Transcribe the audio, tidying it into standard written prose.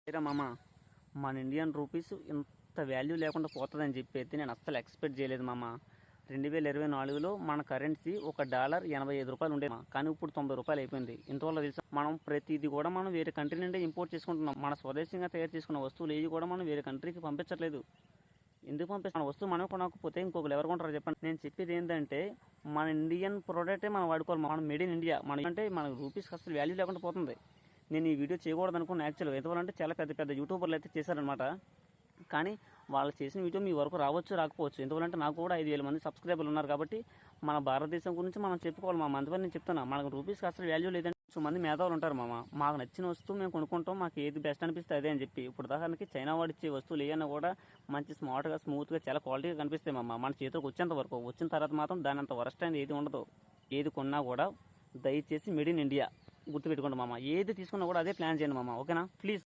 ఏరా మామ, మన ఇండియన్ రూపీస్ ఇంత వాల్యూ లేకుండా పోతుందని చెప్పి అయితే నేను అస్సలు ఎక్స్పెక్ట్ చేయలేదు మామ. 2024లో మన కరెన్సీ $1 85 ఉండేది, కానీ ఇప్పుడు 90 రూపాయలు అయిపోయింది. ఇంతవల్ల తెలుసా, మనం ప్రతిదీ కూడా మనం వేరే కంట్రీ నుండి ఇంపోర్ట్ చేసుకుంటున్నాం. మన స్వదేశంగా తయారు చేసుకున్న వస్తువులు ఏవి కూడా మనం వేరే కంట్రీకి పంపించట్లేదు. ఎందుకు పంపిస్తాం? మన వస్తువు మనం కొనకపోతే ఇంకొకరు ఎవరు కొంటారో చెప్పండి. నేను చెప్పేది ఏంటంటే, మన ఇండియన్ ప్రోడక్టే మనం వాడుకోవాలి. మనం మేడ్ ఇన్ ఇండియా. మన అంటే మన రూపీస్కి అసలు వాల్యూ లేకుండా పోతుంది. నేను ఈ వీడియో చేయకూడదు అనుకున్నాను యాక్చువల్గా. ఎందుకంటే చాలా పెద్ద పెద్ద యూట్యూబర్లు అయితే చేశారనమాట. కానీ వాళ్ళు చేసిన వీడియో మీ వరకు రావచ్చు రాకపోవచ్చు. ఎందుకంటే నాకు కూడా 5,000 మంది సబ్స్క్రైబర్లు ఉన్నారు. కాబట్టి మన భారతదేశం గురించి మనం చెప్పుకోవాలి మామ. అందువల్ల నేను చెప్తున్నా, మనకు రూపీస్కి అసలు వాల్యూ లేదంటే మంది మేధావులు ఉంటారు మామ. మాకు నచ్చిన వస్తువు మేము కొనుక్కుంటాం, మాకు ఏది బెస్ట్ అనిపిస్తే అదే అని చెప్పి. ఇప్పుడు దానికి చైనా వాడు ఇచ్చే వస్తువులు ఏమైనా కూడా మంచి స్మార్ట్గా స్మూత్గా చాలా క్వాలిటీగా కనిపిస్తాయి మామ. మన చేతికి వచ్చేంత వరకు. వచ్చిన తర్వాత మాత్రం దాని అంత వరస్ట్ అనేది ఏది ఉండదు. ఏది కొన్నా కూడా దయచేసి మేడ్ ఇన్ ఇండియా గుర్తుపెట్టుకోండి మామ. ఏది తీసుకున్నా కూడా అదే ప్లాన్ చేయండి మామ. ఓకేనా? ప్లీజ్.